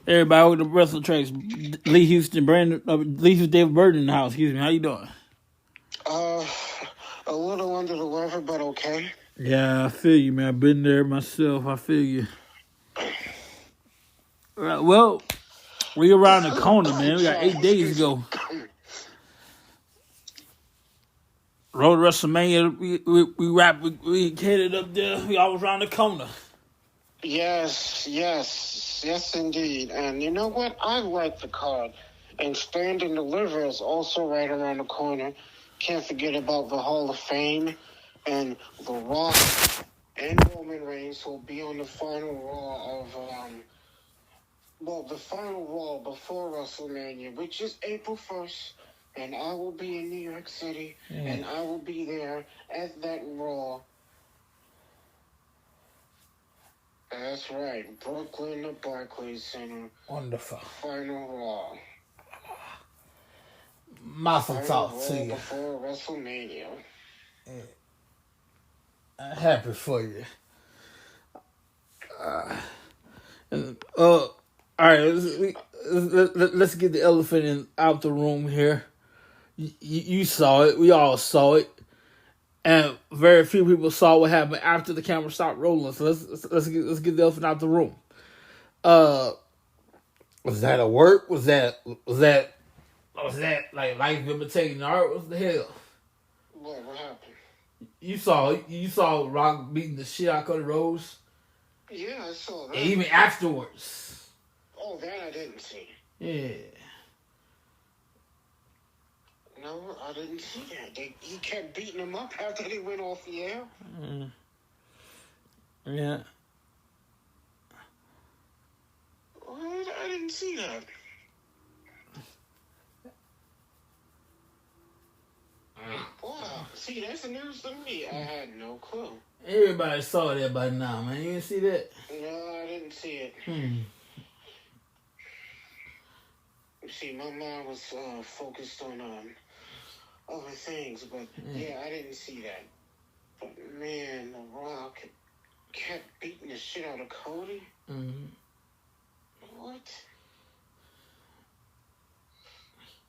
Everybody with the Russell Trace, Lee Houston, Lee Houston, David Burton in the house. Excuse me. How you doing? Uh, a little under the weather, but okay. Yeah, I feel you, man. I've been there myself. I feel you. Well, we around the corner, man. We got 8 days to go. Road to WrestleMania. We headed up there. We always around the corner. Yes, indeed. And you know what? I like the card. And Stand and Deliver is also right around the corner. Can't forget about the Hall of Fame and The Rock and Roman Reigns will be on the final Raw the final Raw before WrestleMania, which is April 1st. And I will be in New York City, and I will be there at that Raw. That's right, Brooklyn, the Barclays Center. Wonderful. Final Raw. Mazel tov to you. Before WrestleMania. I'm happy for you. All right, let's get the elephant out the room here. You saw it. We all saw it, and very few people saw what happened after the camera stopped rolling. So let's get the elephant out the room. Was that a work? Was that like life imitating art? What the hell? What happened? You saw Rock beating the shit out of Cody Rhodes. Yeah, I saw that. And even afterwards. Oh, that I didn't see. Yeah. No, I didn't see that. He kept beating him up after they went off the air. Yeah. What? I didn't see that. Wow. See, that's the news to me. I had no clue. Everybody saw that by now, man. You didn't see that? No, I didn't see it. See, my mind was focused on other things, but yeah, I didn't see that. But man, The Rock kept beating the shit out of Cody. What?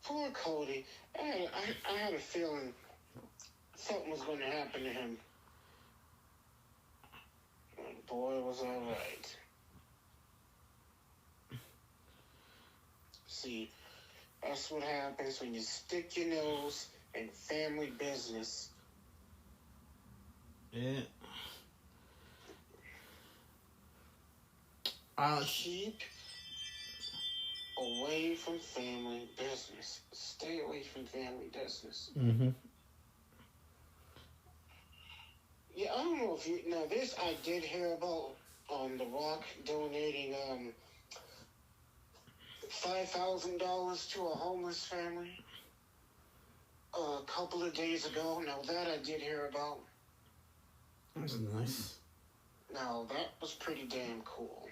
Poor Cody. I had a feeling something was going to happen to him. And boy, it was all right. See, that's what happens when you stick your nose in family business. Yeah. Keep away from family business. Stay away from family business. Yeah, I don't know if you know this. I did hear about The Rock donating $5,000 to a homeless family a couple of days ago. Now that I did hear about. That's nice. Now that was pretty damn cool.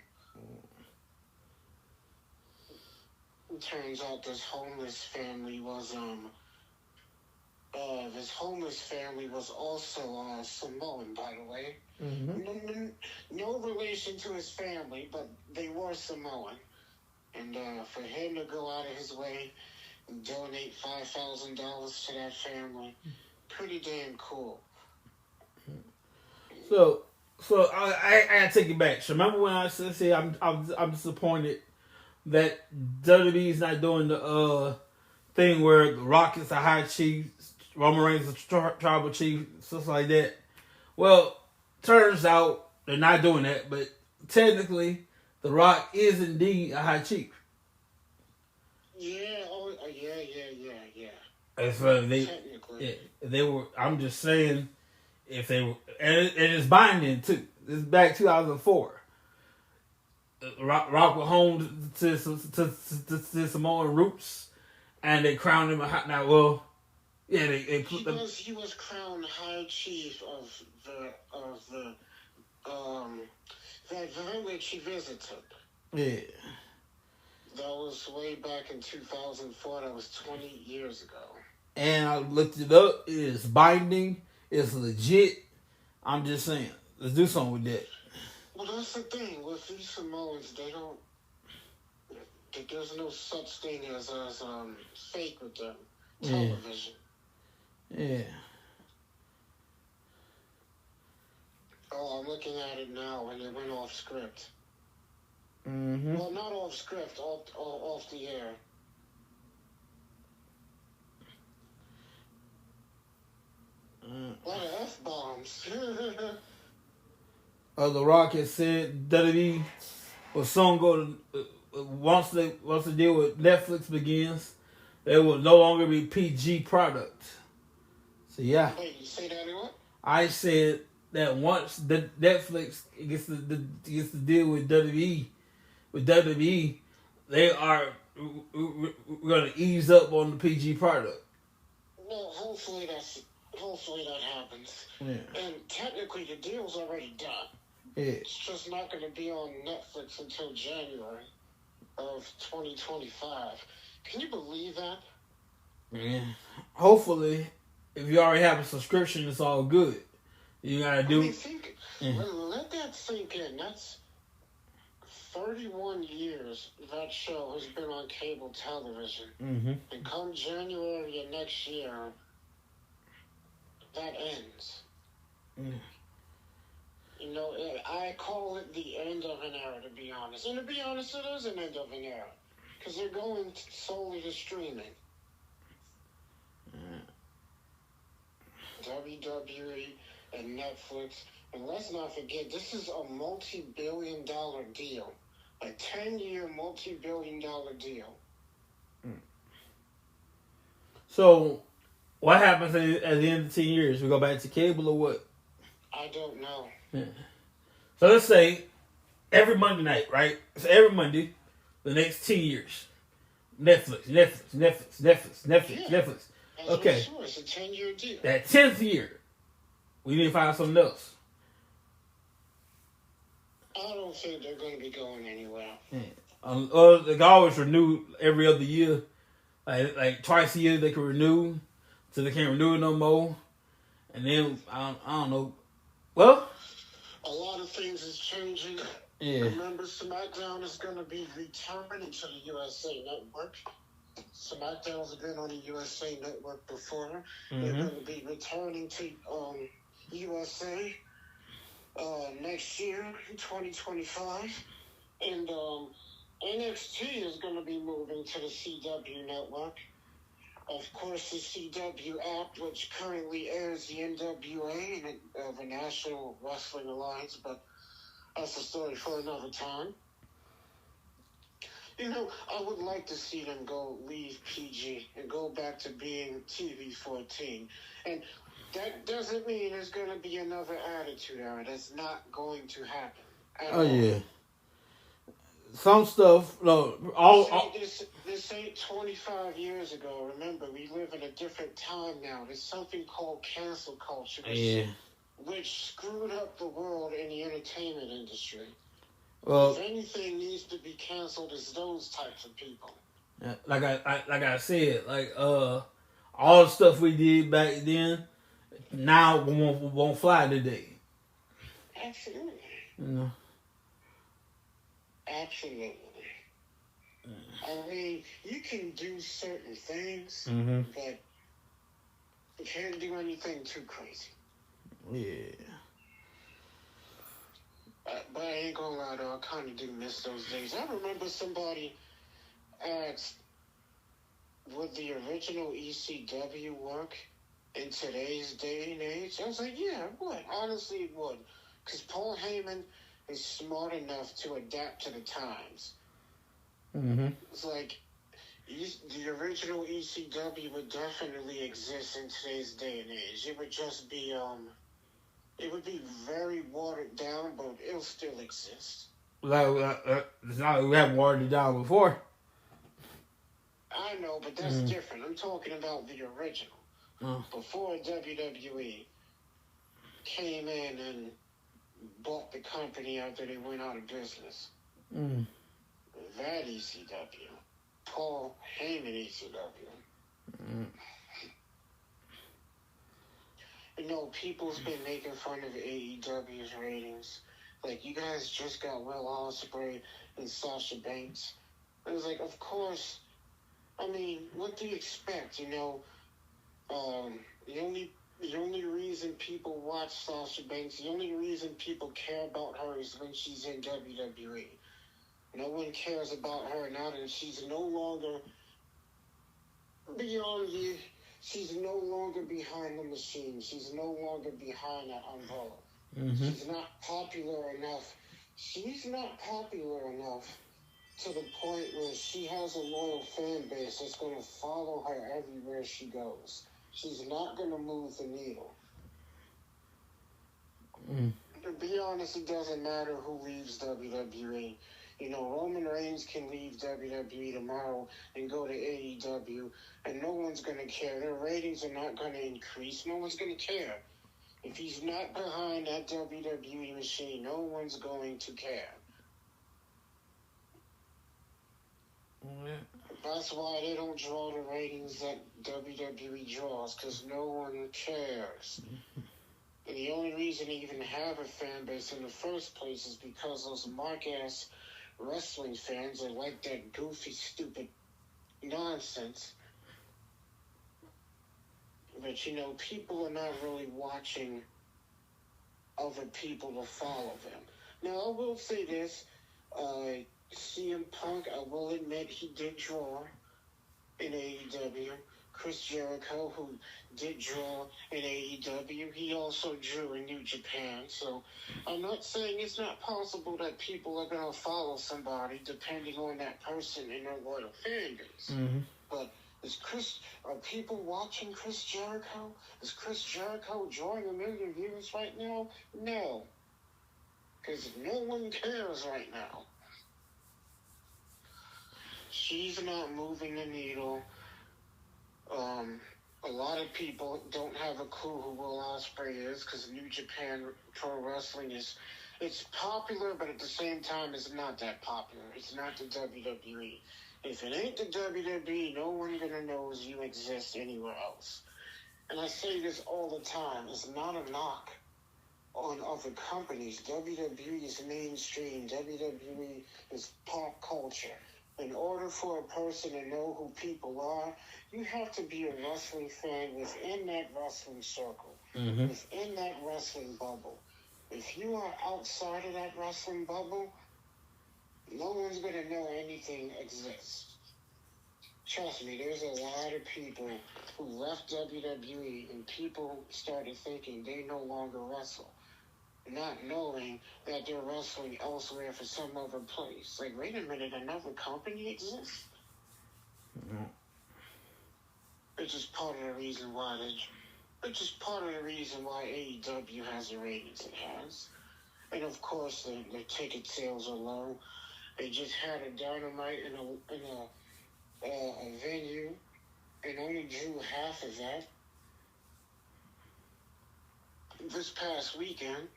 It turns out this homeless family was also Samoan, by the way. No relation to his family, but they were Samoan. And for him to go out of his way and donate $5,000 to that family, pretty damn cool. So I gotta take it back. So remember when I said I'm disappointed that WWE's not doing the thing where The Rock is the high chief, Roman Reigns is the tribal chief, stuff like that. Well, turns out they're not doing that, but technically, The Rock is indeed a high chief. Yeah, yeah. As for they were. I'm just saying, if they were, and it's binding too. This is back 2004. Rock was home to Samoan roots, and they crowned him a hot. Now, well, yeah, he was crowned high chief of the village he visited. Yeah. That was way back in 2004. That was 20 years ago. and I looked it up. It is binding. It's legit. I'm just saying, let's do something with that. Well, that's the thing with these Samoans. They don't. There's no such thing as fake with them. Television. Yeah. Oh, I'm looking at it now, and it went off script. Mm-hmm. Well, not off script, off the air. A lot of F-bombs. The Rock has said WWE will soon go to once the deal with Netflix begins, they will no longer be PG product. So yeah. Wait, you say that what? I said that once the Netflix gets the deal with WWE, they are going to ease up on the PG product. Well, hopefully that happens. Yeah. And technically, the deal's already done. Yeah. It's just not going to be on Netflix until January of 2025. Can you believe that? Yeah. Hopefully, if you already have a subscription, it's all good. You gotta do. Let that sink in. That's 31 years that show has been on cable television. Mm-hmm. And come January of next year, that ends. Mm. You know, I call it the end of an era, to be honest. And to be honest, it is an end of an era. Because they're going solely to streaming. WWE and Netflix. And let's not forget, this is a multi-billion-dollar deal. A 10-year multi-billion-dollar deal. So, what happens at the end of 10 years? We go back to cable or what? I don't know. Yeah. So let's say every Monday night, right? So every Monday, the next 10 years. Netflix. Okay. Sure, it's a 10-year deal. That 10th year, we need to find something else. I don't think they're going to be going anywhere. Yeah. They can always renew every other year. Like twice a year they can renew. So they can't renew it no more. And then, I don't know. Well, a lot of things is changing. Yeah. Remember, SmackDown is going to be returning to the USA Network. SmackDown's been on the USA Network before. Mm-hmm. They're going to be returning to USA next year, 2025. And NXT is going to be moving to the CW Network. Of course, the CW app, which currently airs the NWA and the National Wrestling Alliance, but that's a story for another time. You know, I would like to see them leave PG and go back to being TV-14. And that doesn't mean there's going to be another Attitude Era. That's not going to happen. Oh, yeah. Some stuff, no, this ain't 25 years ago. Remember, we live in a different time now. There's something called cancel culture, which screwed up the world in the entertainment industry. Well, if anything needs to be canceled, it's those types of people. Like I said, all the stuff we did back then, now won't fly today. Absolutely. You know. Absolutely. I mean, you can do certain things, but you can't do anything too crazy. Yeah. But I ain't gonna lie, though, I kind of do miss those days. I remember somebody asked, would the original ECW work in today's day and age? I was like, yeah, it would. Honestly, it would. Because Paul Heyman is smart enough to adapt to the times. Mm-hmm. It's like the original ECW would definitely exist in today's day and age. It would just be it would be very watered down, but it'll still exist. It's not we haven't watered it down before. I know, but that's different. I'm talking about the original. Before WWE came in and bought the company after they went out of business. That ECW. Paul Heyman ECW. people's been making fun of AEW's ratings. Like, you guys just got Will Ospreay and Sasha Banks. It was like, of course. I mean, what do you expect? The only reason people watch Sasha Banks, the only reason people care about her is when she's in WWE. No one cares about her now that she's no longer beyond you. She's no longer behind the machine. She's no longer behind that umbrella. Mm-hmm. She's not popular enough. She's not popular enough to the point where she has a loyal fan base that's going to follow her everywhere she goes. She's not going to move the needle. To be honest, it doesn't matter who leaves WWE. Roman Reigns can leave WWE tomorrow and go to AEW, and no one's going to care. Their ratings are not going to increase. No one's going to care. If he's not behind that WWE machine, no one's going to care. Yeah. That's why they don't draw the ratings that WWE draws, because no one cares. And the only reason they even have a fan base in the first place is because those mark-ass wrestling fans are like that goofy, stupid nonsense. But, people are not really watching other people to follow them. Now, I will say this. CM Punk, I will admit, he did draw in AEW. Chris Jericho, who did draw in AEW, he also drew in New Japan. So I'm not saying it's not possible that people are going to follow somebody depending on that person and their loyal fan base. Mm-hmm. But are people watching Chris Jericho? Is Chris Jericho drawing 1 million views right now? No. Because no one cares right now. She's not moving the needle. A lot of people don't have a clue who Will Ospreay is because New Japan Pro Wrestling it's popular, but at the same time, it's not that popular. It's not the WWE. If it ain't the WWE, no one gonna know you exist anywhere else. And I say this all the time. It's not a knock on other companies. WWE is mainstream. WWE is pop culture. In order for a person to know who people are, you have to be a wrestling fan within that wrestling circle, within that wrestling bubble. If you are outside of that wrestling bubble, no one's going to know anything exists. Trust me, there's a lot of people who left WWE and people started thinking they no longer wrestle, not knowing that they're wrestling elsewhere for some other place. Like, wait a minute, another company exists? Mm-hmm. It's just part of the reason why AEW has the ratings it has. And of course, the ticket sales are low. They just had a Dynamite in a venue and only drew half of that this past weekend.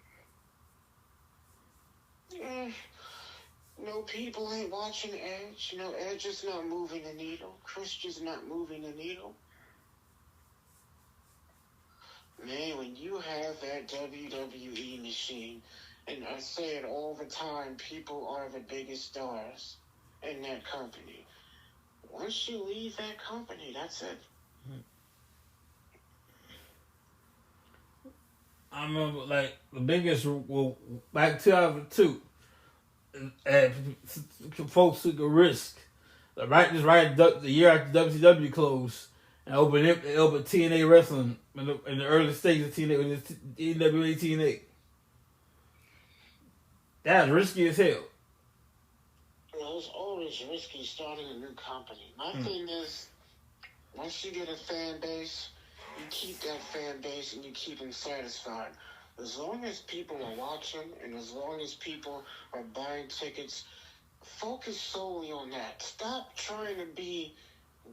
No, people ain't watching Edge. Edge is not moving the needle. Christian's not moving the needle. Man, when you have that WWE machine, and I say it all the time, people are the biggest stars in that company. Once you leave that company, that's it. I remember, like, the biggest, back 2002, folks took a risk. Right the year after WCW closed, and opened TNA Wrestling in the early stages of TNA, with NWA TNA. That was risky as hell. Well, it's always risky starting a new company. My thing is, once you get a fan base, you keep that fan base and you keep them satisfied. As long as people are watching and as long as people are buying tickets, focus solely on that. Stop trying to be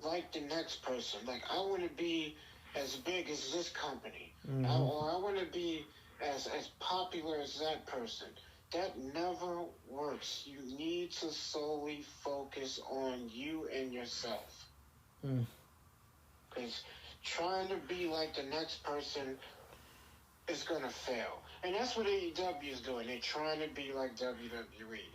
like the next person. Like, I want to be as big as this company. Or I want to be as popular as that person. That never works. You need to solely focus on you and yourself. Because trying to be like the next person is going to fail. And that's what AEW is doing. They're trying to be like WWE.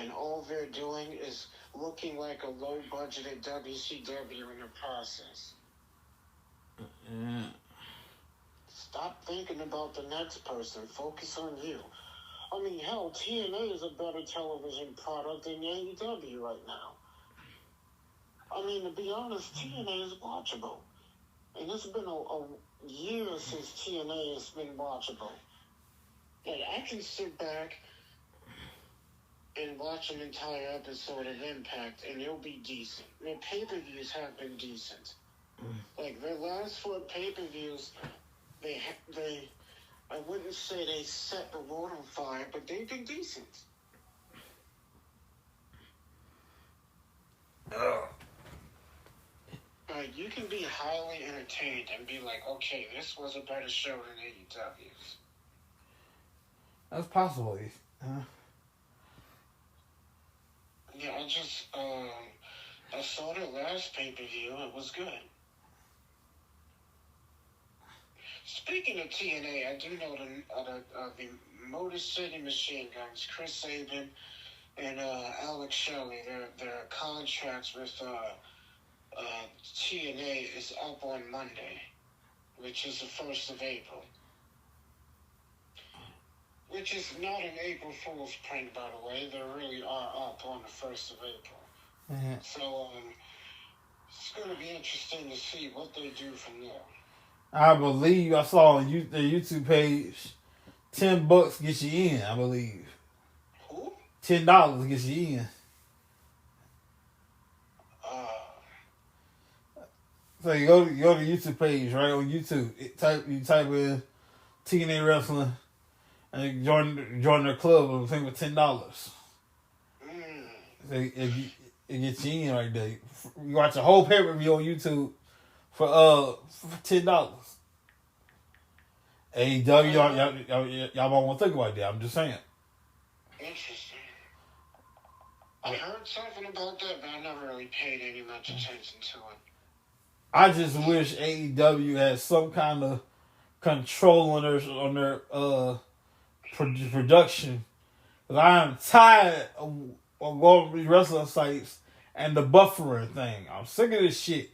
And all they're doing is looking like a low-budgeted WCW in the process. Yeah. Stop thinking about the next person. Focus on you. I mean, hell, TNA is a better television product than AEW right now. I mean, to be honest, TNA is watchable. And it's been a year since TNA has been watchable. And I can sit back and watch an entire episode of Impact, and it'll be decent. Their pay-per-views have been decent. Like, their last 4 pay-per-views, I wouldn't say they set the world on fire, but they've been decent. You can be highly entertained and be like, okay, this was a better show than AEW's. That's possible. Yeah, I saw the last pay-per-view. It was good. Speaking of TNA, I do know the Motor City Machine Guns, Chris Sabin and Alex Shelley, their contracts with TNA is up on Monday, which is the 1st of April. Which is not an April Fool's prank, by the way. They really are up on the 1st of April. Mm-hmm. So, it's going to be interesting to see what they do from there. I believe I saw on their YouTube page, $10 gets you in, I believe. Who? $10 gets you in. So you go to the YouTube page, right, on YouTube. You type in TNA Wrestling and you join their club, I think, with $10. So it gets you in right there. You watch a whole pay-per-view on YouTube for $10. AEW, y'all might want to think about that. I'm just saying. Interesting. I heard something about that, but I never really paid any much attention to it. I just wish AEW had some kind of control on their production. Because I am tired of going to these wrestling sites and the buffering thing. I'm sick of this shit.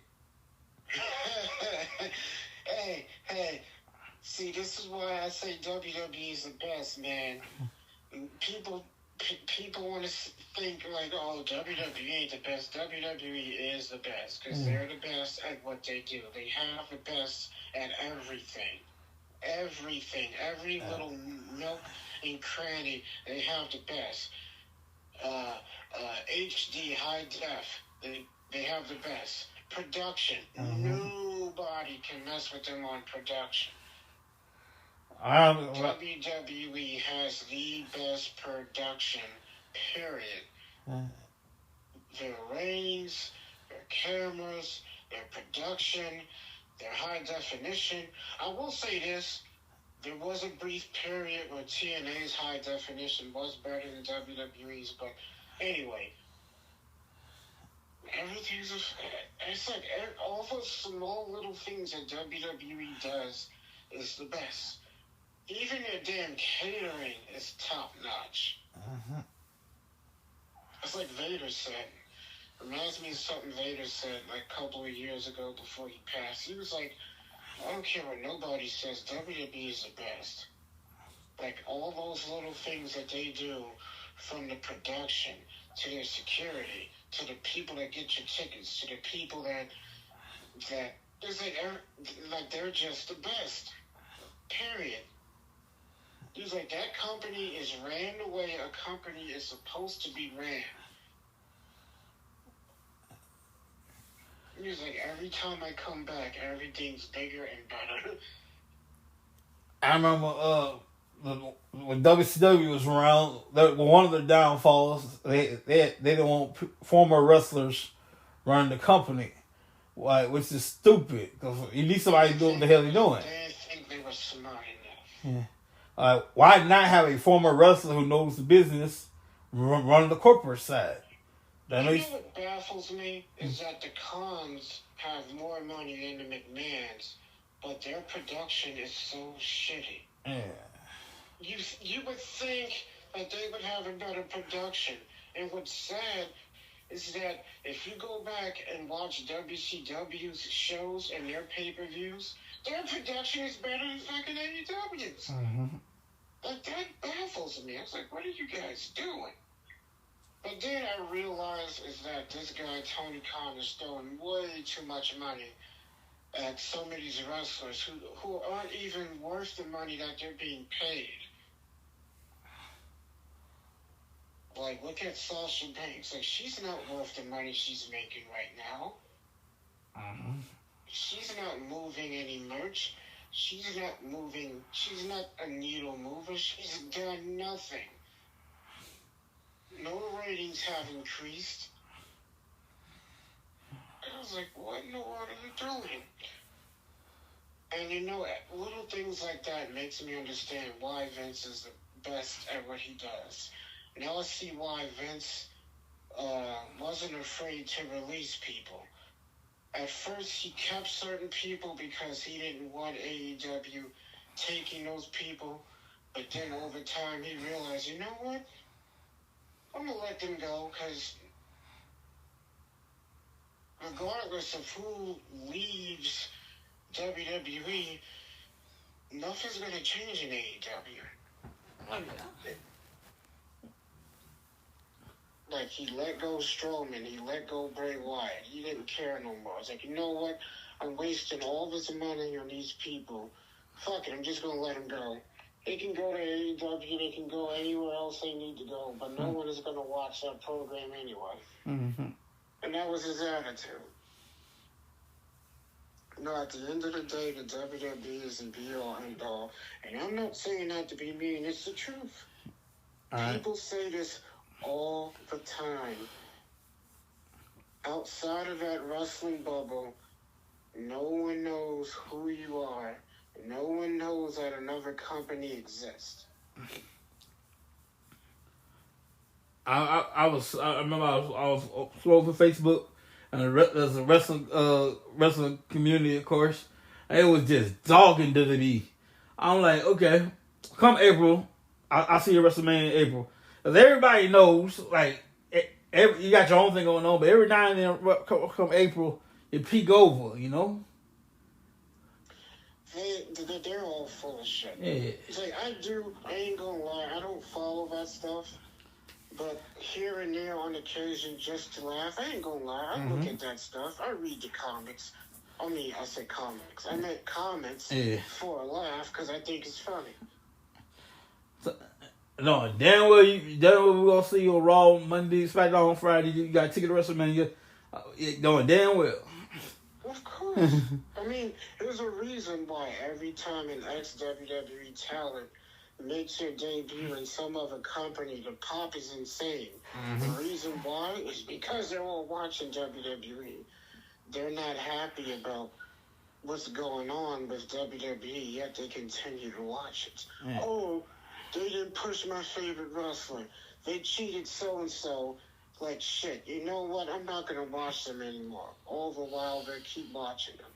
Hey. See, this is why I say WWE is the best, man. People want to think like, oh, WWE ain't the best. WWE is the best because they're the best at what they do. They have the best at everything. Every little nook and cranny, they have the best. HD, high def, they have the best. Production, nobody can mess with them on production. WWE has the best production, period. Their ratings, their cameras, their production, their high definition. I will say this, there was a brief period where TNA's high definition was better than WWE's, but anyway, it's like all those small little things that WWE does is the best. Even their damn catering is top notch. It's like Vader said. Reminds me of something Vader said like a couple of years ago before he passed. He was like, I don't care what nobody says, WWE is the best. Like all those little things that they do, from the production to their security to the people that get your tickets to the people that it's like they're just the best. Period. He's like, that company is ran the way a company is supposed to be ran. He's like, every time I come back, everything's bigger and better. I remember when WCW was around, one of their downfalls, they didn't want former wrestlers running the company, which is stupid, because you need somebody to do what the hell they're doing. They think they were smart enough. Yeah. Why not have a former wrestler who knows the business run the corporate side? You know what baffles me is that the Khans have more money than the McMahons, but their production is so shitty. Yeah. You would think that they would have a better production. And what's sad is that if you go back and watch WCW's shows and their pay-per-views, their production is better than fucking AEW's. Mm-hmm. Like, that baffles me. I was like, what are you guys doing? But then I realized is that this guy, Tony Khan, is throwing way too much money at some of these wrestlers who aren't even worth the money that they're being paid. Like, look at Sasha Banks. Like, she's not worth the money she's making right now. Mm-hmm. She's not moving any merch. She's not a needle mover. She's done nothing. No ratings have increased. I was like, what in the world are you doing? And you know, little things like that makes me understand why Vince is the best at what he does. Now I see why Vince wasn't afraid to release people. At first, he kept certain people because he didn't want AEW taking those people. But then over time, he realized, you know what? I'm going to let them go because regardless of who leaves WWE, nothing's going to change in AEW. Like, he let go Strowman, he let go Bray Wyatt. He didn't care no more. It's like, you know what? I'm wasting all this money on these people. Fuck it, I'm just going to let them go. They can go to AEW, they can go anywhere else they need to go, but no one is going to watch that program anyway. Mm-hmm. And that was his attitude. No, at the end of the day, the WWE is the be-all, end-all. And I'm not saying that to be mean, it's the truth. Right. People say this all the time. Outside of that wrestling bubble, no one knows who you are. No one knows that another company exists. I remember I was scrolling for Facebook, and there's a wrestling community, of course. And it was just dogging WWE. I'm like, okay, come April, I see your WrestleMania in April. Because everybody knows, like, you got your own thing going on, but every now and then, come April, you peek over, you know? They're all full of shit. Yeah. It's like, I ain't gonna lie, I don't follow that stuff. But here and there on occasion, just to laugh, I ain't gonna lie, I look at that stuff. I read the comics. I said comics. I meant comments for a laugh because I think it's funny. So, no, damn well we're gonna see you on Raw Monday, SmackDown on Friday. You got a ticket to WrestleMania. Knowing damn well. Of course. I mean, there's a reason why every time an ex-WWE talent makes their debut in some other company, the pop is insane. The reason why is because they're all watching WWE. They're not happy about what's going on with WWE, yet they continue to watch it. Yeah. Oh, they didn't push my favorite wrestler. They cheated so-and-so. Like, shit, you know what? I'm not going to watch them anymore. All the while, they keep watching them.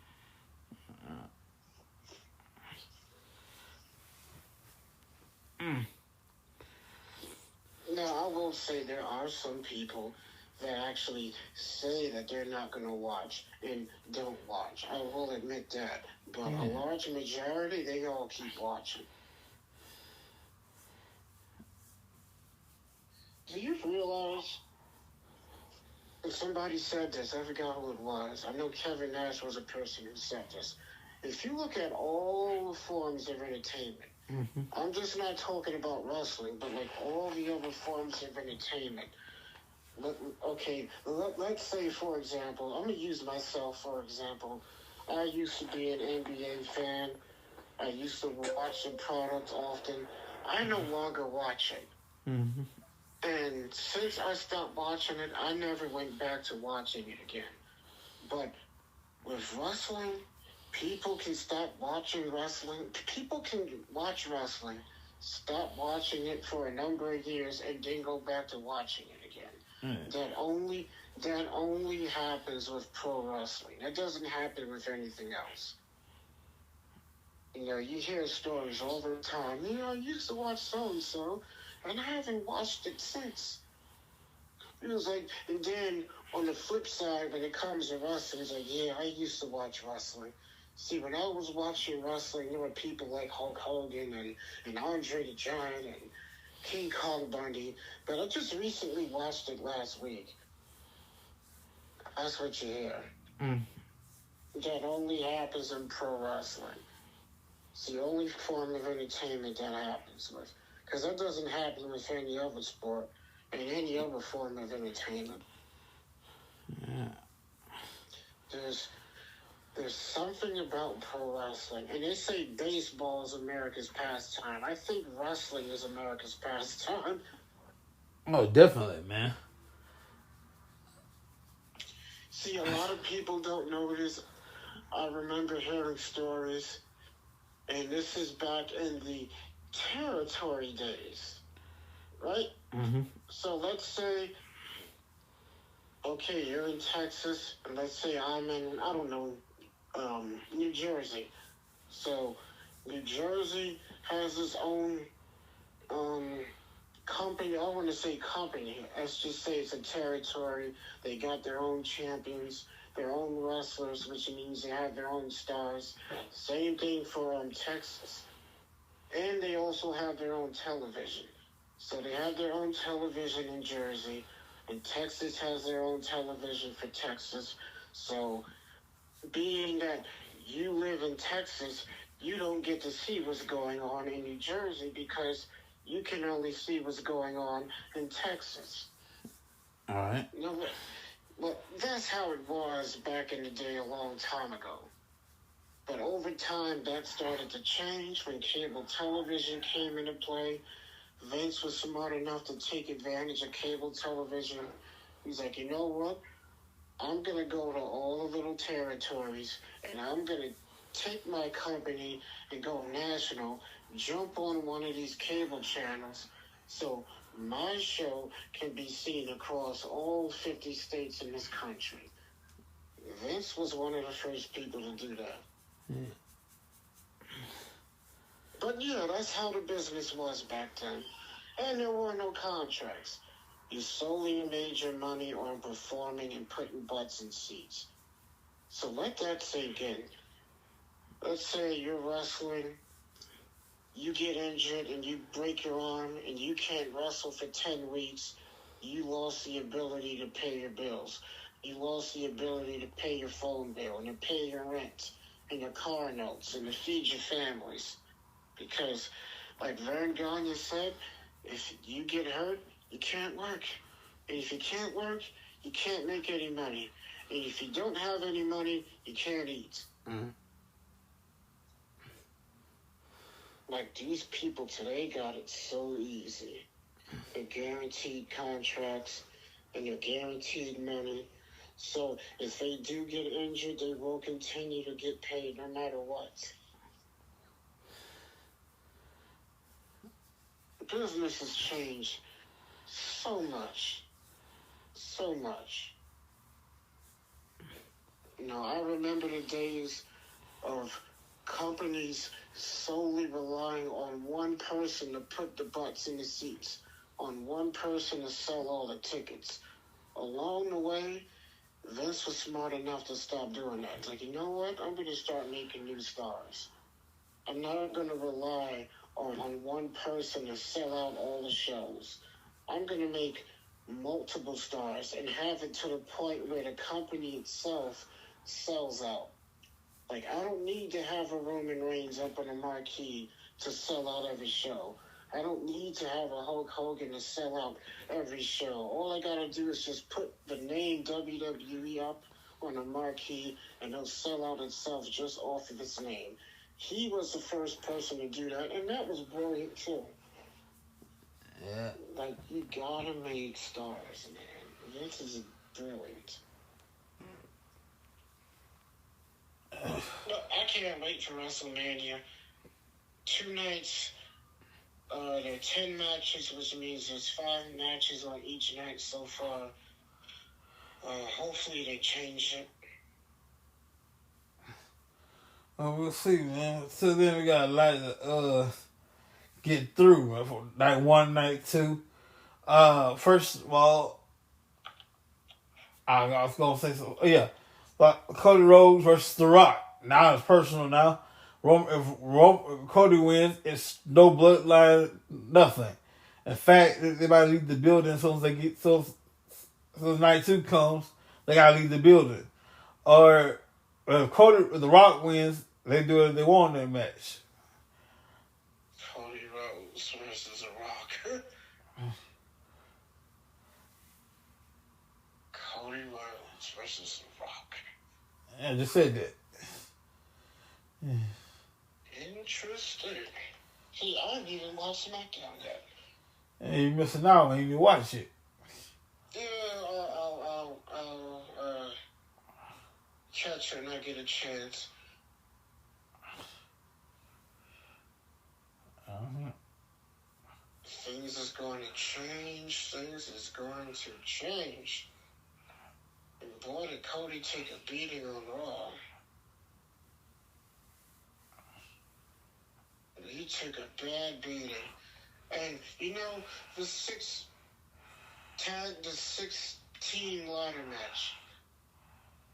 Now, I will say there are some people that actually say that they're not going to watch and don't watch. I will admit that. But a large majority, they all keep watching. Do you realize... Somebody said this, I forgot who it was. I know Kevin Nash was a person who said this. If you look at all the forms of entertainment, I'm just not talking about wrestling, but like all the other forms of entertainment. Let's say, for example, I'm going to use myself for example. I used to be an NBA fan. I used to watch the product often. I no longer watch it. And since I stopped watching it, I never went back to watching it again. But with wrestling, people can stop watching wrestling. People can watch wrestling, stop watching it for a number of years, and then go back to watching it again. That only happens with pro wrestling. That doesn't happen with anything else. You know, you hear stories all the time. You know, I used to watch so-and-so, and I haven't watched it since. It was like, and then on the flip side, when it comes to wrestling, it's like, yeah, I used to watch wrestling. See, when I was watching wrestling, there were people like Hulk Hogan and Andre the Giant and King Kong Bundy, but I just recently watched it last week. That's what you hear. That only happens in pro wrestling. It's the only form of entertainment that happens with. Because that doesn't happen with any other sport and any other form of entertainment. Yeah. There's something about pro wrestling. And they say baseball is America's pastime. I think wrestling is America's pastime. Oh, definitely, man. See, a lot of people don't know this. I remember hearing stories, and this is back in the territory days, right? Mm-hmm. So let's say, okay, you're in Texas, and let's say I'm in, I don't know, New Jersey. So New Jersey has its own company. I want to say company. Let's just say it's a territory. They got their own champions, their own wrestlers, which means they have their own stars. Same thing for Texas. And they also have their own television. So they have their own television in Jersey, and Texas has their own television for Texas. So being that you live in Texas, you don't get to see what's going on in New Jersey because you can only see what's going on in Texas. All right. You know, but that's how it was back in the day a long time ago. But over time, that started to change when cable television came into play. Vince was smart enough to take advantage of cable television. He's like, you know what? I'm going to go to all the little territories, and I'm going to take my company and go national, jump on one of these cable channels, so my show can be seen across all 50 states in this country. Vince was one of the first people to do that. Yeah. But yeah, that's how the business was back then. And there were no contracts. You solely made your money on performing and putting butts in seats. So let that sink in. Let's say you're wrestling, you get injured and you break your arm and you can't wrestle for 10 weeks. You lost the ability to pay your bills. You lost the ability to pay your phone bill and to pay your rent and your car notes and to feed your families. Because, like Vern Gagne said, if you get hurt, you can't work. And if you can't work, you can't make any money. And if you don't have any money, you can't eat. Mm-hmm. Like, these people today got it so easy. They're guaranteed contracts, and they're guaranteed money. So if they do get injured, they will continue to get paid no matter what. Business has changed so much. So much. You know, I remember the days of companies solely relying on one person to put the butts in the seats, on one person to sell all the tickets. Along the way, Vince was smart enough to stop doing that. It's like, you know what? I'm going to start making new stars. I'm not going to rely on one person to sell out all the shows. I'm going to make multiple stars and have it to the point where the company itself sells out. Like, I don't need to have a Roman Reigns up on a marquee to sell out every show. I don't need to have a Hulk Hogan to sell out every show. All I gotta do is just put the name WWE up on a marquee and it'll sell out itself just off of its name. He was the first person to do that, and that was brilliant too. Yeah. Like, you gotta make stars, man. This is brilliant. Look, I can't wait for WrestleMania. 2 nights. There are 10 matches, which means there's 5 matches on each night so far. Hopefully they change it. We'll see, man. So then we got a lot to get through. Man, for night one, night two. First of all, I was gonna say so. Yeah, but Cody Rhodes versus The Rock. Now it's personal. Now, if Cody wins, it's no bloodline, nothing. In fact, they might leave the building as soon as they get so night two comes. They gotta leave the building. Or if The Rock wins, they do what they want in their match. Cody Rhodes versus The Rock. Cody Rhodes versus The Rock. I just said that. Interesting. See, I didn't even watch SmackDown yet. And you're missing out when you watch it. Yeah, I'll catch her when I get a chance. Things is going to change. Things is going to change. And boy, did Cody take a beating on Raw. He took a bad beating. And, you know, the 16 ladder match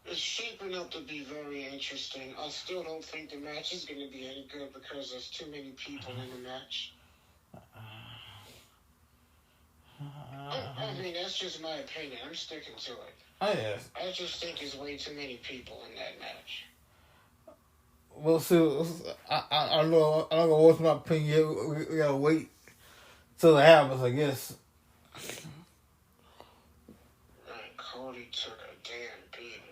is shaping up to be very interesting. I still don't think the match is going to be any good because there's too many people in the match. I mean, that's just my opinion. I'm sticking to it. Oh, yes. I just think there's way too many people in that match. We'll see. I know. I'm not gonna voice my opinion yet. We gotta wait till it happens, I guess. And Cody took a damn beating.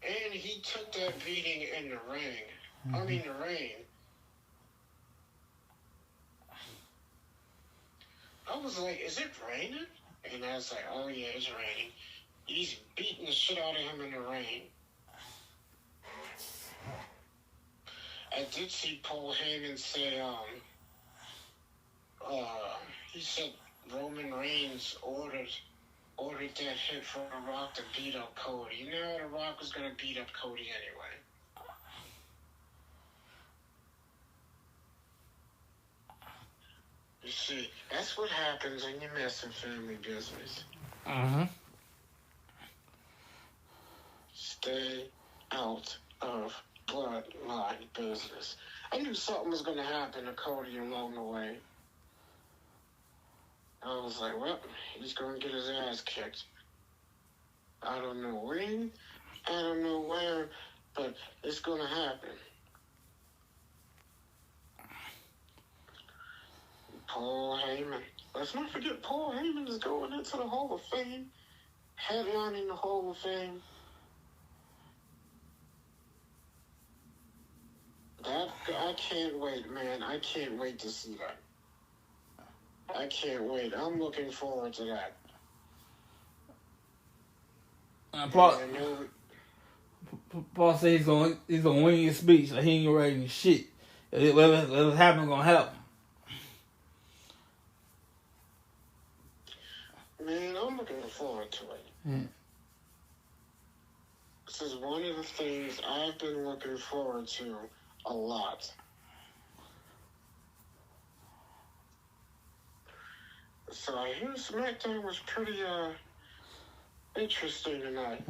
And he took that beating in the ring. Mm-hmm. I mean, the rain. I was like, is it raining? And I was like, oh yeah, it's raining. He's beating the shit out of him in the rain. I did see Paul Heyman say, he said Roman Reigns ordered that hit for The Rock to beat up Cody. You know, The Rock was going to beat up Cody anyway. You see, that's what happens when you mess in family business. Uh-huh. Stay out of bloodline business. I knew something was going to happen to Cody along the way. I was like, well, he's going to get his ass kicked. I don't know when, I don't know where, but it's going to happen. Paul Heyman. Let's not forget Paul Heyman is going into the Hall of Fame, headlining the Hall of Fame. I can't wait, man. I can't wait to see that. I can't wait. I'm looking forward to that. Paul said he's gonna win his speech. Like he ain't ready shit. Whatever happen, gonna happen. Man, I'm looking forward to it. This is one of the things I've been looking forward to a lot. So I hear SmackDown was pretty interesting tonight.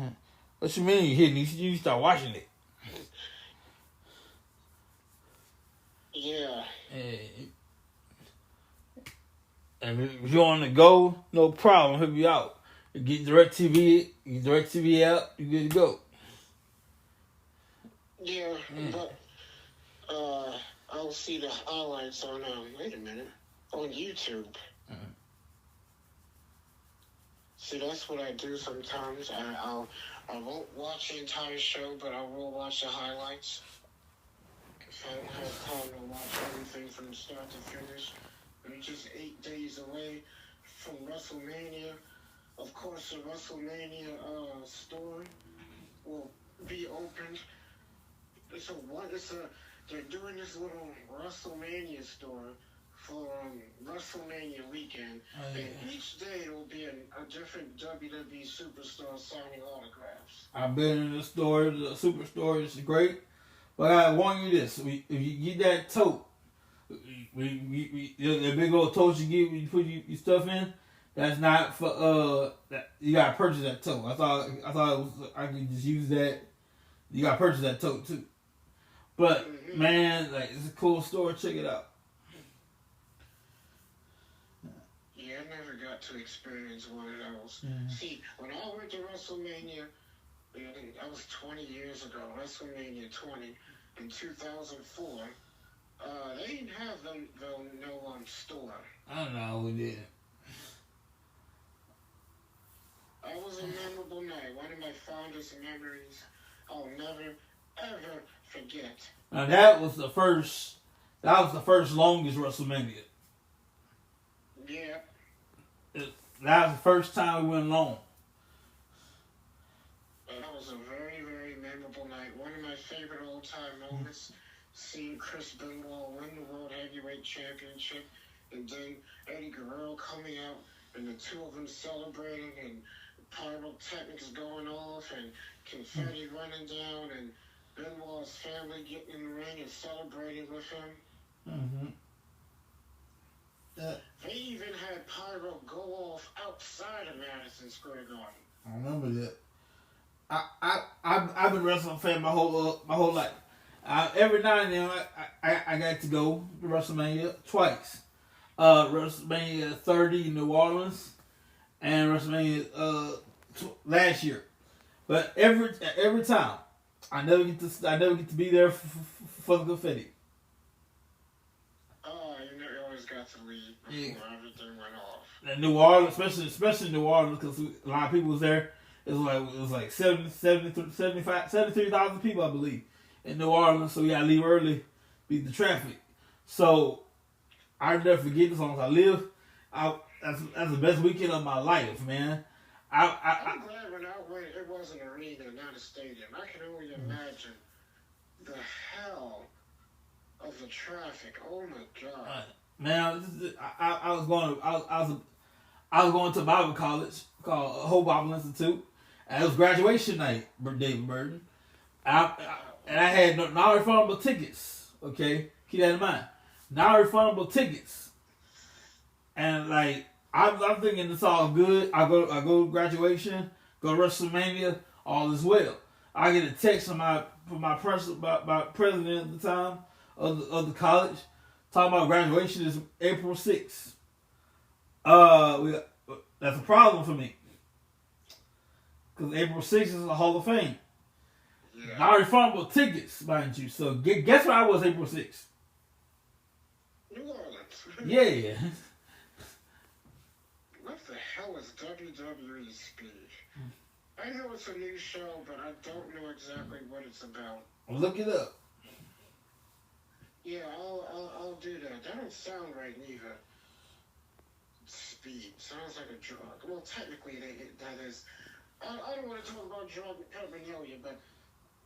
What you mean? You start watching it? Yeah. And if you're on the go, no problem. He'll be out. You get DirecTV out, you good to go. Yeah, but I'll see the highlights on on YouTube. See, that's what I do sometimes. I won't watch the entire show, but I will watch the highlights. If I don't have time to watch everything from start to finish. We're just 8 days away from WrestleMania. Of course, the WrestleMania store will be opened. They're doing this little WrestleMania store for WrestleMania weekend, and each day it will be a different WWE superstar signing autographs. I've been in the store, the superstore is great, but I warn you this: if you get that tote, the big old tote you get when you put your stuff in, that's not for you gotta purchase that tote. I thought it was, I could just use that. You gotta purchase that tote too. But man, like it's a cool store. Check it out. Yeah, I never got to experience one of those. See, when I went to WrestleMania, that was 20 years ago. WrestleMania 20 in 2004. They didn't have no store. I don't know who did. That was a memorable night. One of my fondest memories. I'll never ever forget. Now that was the first longest WrestleMania. Yeah. That was the first time we went long. That was a very, very memorable night. One of my favorite all-time moments, seeing Chris Benoit win the World Heavyweight Championship, and then Eddie Guerrero coming out, and the two of them celebrating, and pyrotechnics going off, and confetti running down, and Benoit's family getting in the ring and celebrating with him. They even had pyro go off outside of Madison Square Garden. I remember that. I've been a wrestling fan my whole life. Every now and then I got to go to WrestleMania twice. WrestleMania 30 in New Orleans and WrestleMania last year. But every time I never get to be there for the confetti. You always got to leave before everything went off. And New Orleans, especially New Orleans, because a lot of people was there. It was like 73,000 people, I believe, in New Orleans. So we gotta leave early, beat the traffic. So I never forget as long as I live. That's the best weekend of my life, man. I'm glad when I went, it was an arena, not a stadium. I can only imagine the hell of the traffic. Oh my God. Man, I was going to Bible college called Hope Bible Institute, and it was graduation night for David Burton. And I had non-refundable tickets. Okay, keep that in mind. Non-refundable tickets, and like I'm thinking it's all good. I go to graduation, go to WrestleMania, all is well. I get a text from my president at the time of the college, talking about graduation is April 6th. That's a problem for me. Because April 6th is the Hall of Fame. Yeah. Non-refundable tickets, mind you. So guess where I was April 6th? New Orleans. Yeah. What the hell is WWE Speed? I know it's a new show, but I don't know exactly what it's about. Look it up. Yeah, I'll do that. That don't sound right neither. Speed sounds like a drug. Well, technically that is. I don't want to talk about drug paraphernalia, but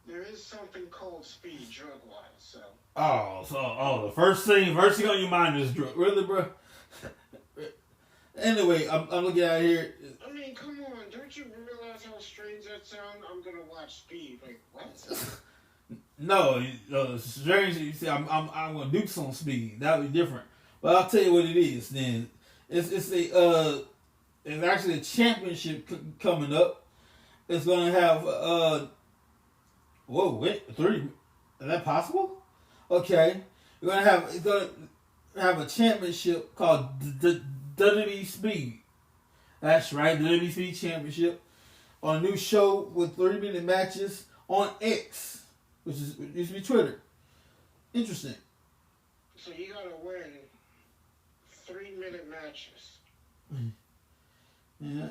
there is something called speed drug-wise. So. The first thing on your mind is drug. Really, bro? Anyway, I'm looking out here. I mean, come on! Don't you realize how strange that sounds? I'm gonna watch Speed. Like what? No, strange. You see, I'm gonna do some Speed. That would be different. But I'll tell you what it is. Then it's actually a championship coming up. It's gonna have three. Is that possible? Okay, it's gonna have a championship called the WWE Speed. That's right, the WWE Speed Championship on a new show with 30-minute matches on X, which used to be Twitter. Interesting. So you gotta win 3-minute matches. Yeah.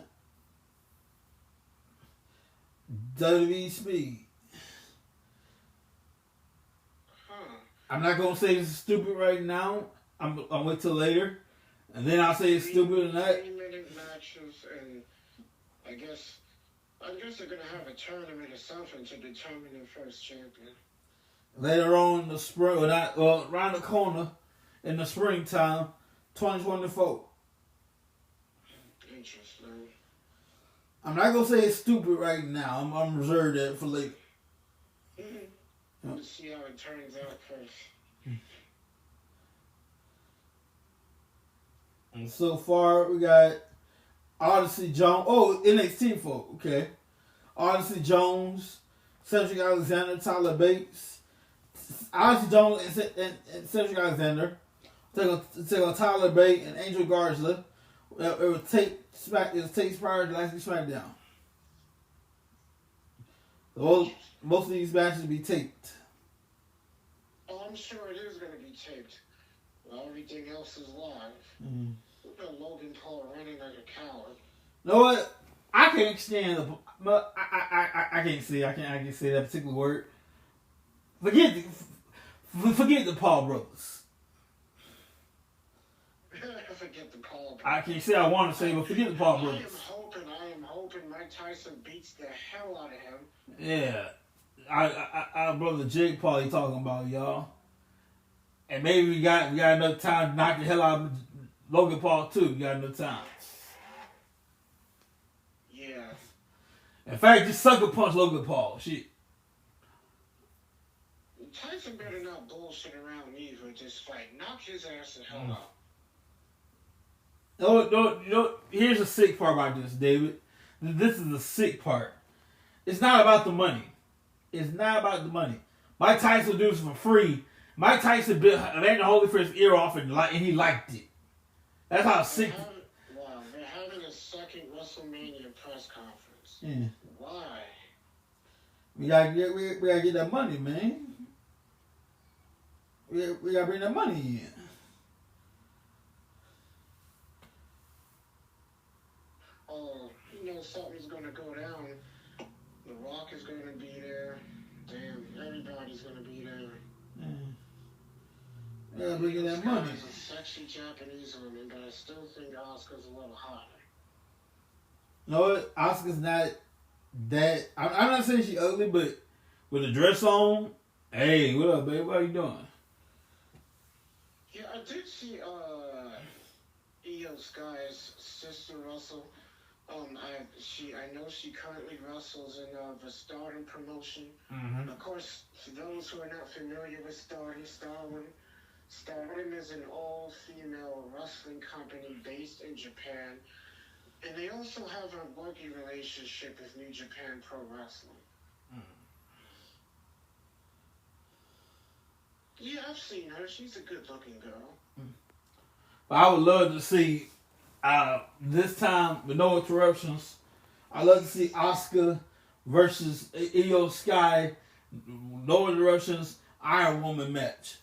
WWE Speed. I'm not gonna say it's stupid right now. I'll wait till later, and then I'll say it's stupid or not. 3-minute matches, and I guess they're gonna have a tournament or something to determine the first champion. Later on in the spring, around the corner in the springtime, 2024. Interesting. I'm not gonna say it's stupid right now. I'm reserved that for later. Let's see how it turns out first. And so far, we got Odyssey Jones. Oh, NXT folk. Okay. Odyssey Jones, Cedric Alexander, Tyler Bates. Odyssey Jones and Cedric Alexander take on Tyler Bates and Angel Garza. It was taped prior to last week's SmackDown. Most of these matches will be taped. Oh, I'm sure it is going to be taped. Well, everything else is live. Mm-hmm. Look at Logan Paul running like a coward. You know what? I can't stand the. I can't say. I can't say that particular word. Forget the Paul brothers. Forget the Paul brothers. I can't say I want to say, but forget the Paul brothers. I am hoping Mike Tyson beats the hell out of him. Yeah, our brother Jake Paul, he talking about y'all, and maybe we got enough time to knock the hell out of Logan Paul too. We got enough time. Yeah. In fact, just sucker punch Logan Paul. Shit. Tyson better not bullshit around either. Just fight. Knock his ass the hell out. No, here's the sick part about this, David. This is the sick part. It's not about the money. It's not about the money. Mike Tyson do this for free. Mike Tyson Evander Holyfield's ear off and he liked it. That's how sick. Wow, they're having a second WrestleMania press conference. Yeah. Why? We gotta get that money, man. We gotta bring that money in. Oh, something's gonna go down. The Rock is gonna be there. Damn, everybody's gonna be there. Yeah, bring in that money. He's a sexy Japanese woman, but I still think Asuka's a little hotter. No, Asuka's not that. I'm not saying she ugly, but with the dress on, hey, what up, babe? What are you doing? Yeah, I did see Io Sky's sister wrestle. I know she currently wrestles in the Stardom promotion. Mm-hmm. Of course, for those who are not familiar with Stardom is an all-female wrestling company based in Japan, and they also have a working relationship with New Japan Pro Wrestling. Yeah, I've seen her. She's a good-looking girl. I would love to see, this time with no interruptions, I'd love to see Asuka versus Io Sky, no interruptions, Iron Woman match.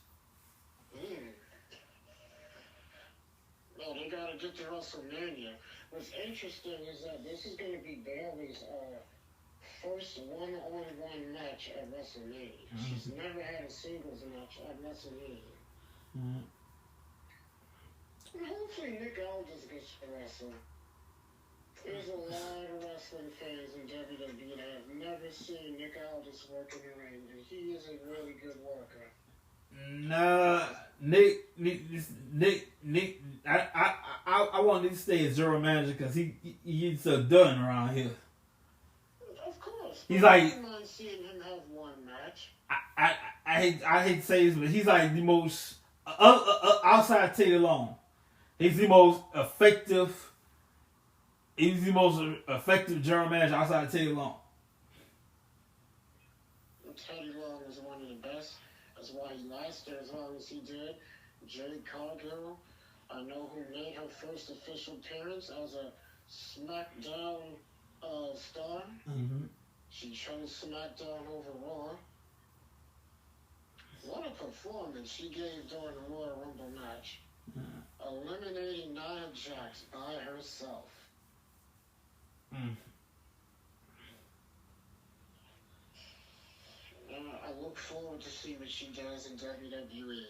Well, they gotta get to WrestleMania. What's interesting is that this is going to be Bayley's first one-on-one match at WrestleMania. Mm-hmm. She's never had a singles match at WrestleMania. Mm-hmm. And hopefully Nick Aldis gets to wrestle. There's a lot of wrestling fans in WWE that have never seen Nick Aldis work in the ring, and he is a really good worker. Nah, Nick. I want Nick to stay as General Manager because he's so done around here. Of course. He's like. I don't mind seeing him have one match. I hate to say this, but he's like the most outside Teddy Long. He's the most effective. He's the most effective General Manager outside of Teddy Long. Teddy Long was one of the best. That's why he lasted as long as he did. Jade Cargill, I know who made her first official appearance as a SmackDown star. Mm-hmm. She chose SmackDown over Raw. What a performance she gave during the Royal Rumble match. Eliminating Nia Jax by herself. I look forward to see what she does in WWE.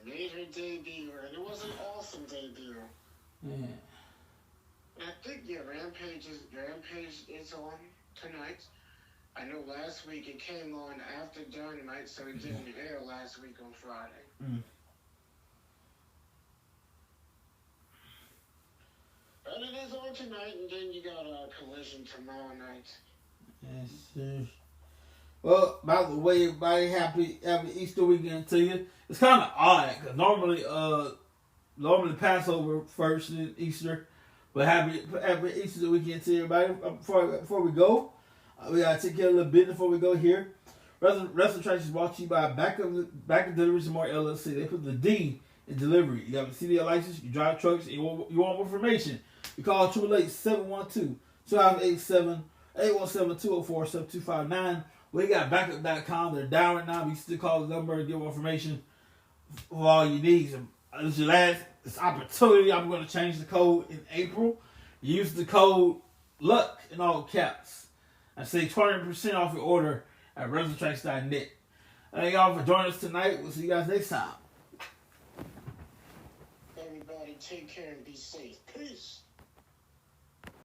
Made her debut, and it was an awesome debut. And I think Rampage is on tonight. I know last week it came on after Dynamite, so it didn't air last week on Friday. Mm. But it is on tonight, and then you got a Collision tomorrow night. Yes, sir. Well, by the way, everybody, happy Easter weekend to you. It's kind of odd because normally Passover first and Easter, but happy Easter weekend to everybody. Before we go, we gotta take care of a little business before we go here. Wrestling Trash is brought to you by Back of Deliveries and More LLC. They put the D in delivery. You have a CDL license, you drive trucks, and you want more information. You call 208-712-258-817-204-7259. We got backup.com. They're down right now. You still call the number and give more information for all you need. So, this is your last opportunity. I'm going to change the code in April. Use the code LUCK in all caps. And save 20% off your order at WrestlingTracks.net. Thank y'all for joining us tonight. We'll see you guys next time. Everybody take care and be safe. Peace.